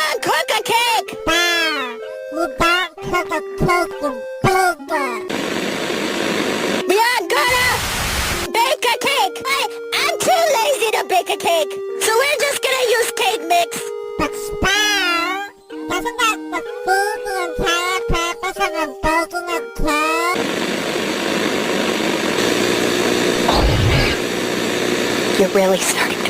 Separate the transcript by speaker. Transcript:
Speaker 1: don't cook a cake!
Speaker 2: Bah! You don't cook a cake, you bake it!
Speaker 1: You're gonna bake a cake! I'm too lazy to bake a cake, so we're just gonna use cake mix.
Speaker 2: But Sprout, doesn't that defeat the entire purpose of a baking a cake?
Speaker 1: You're really starting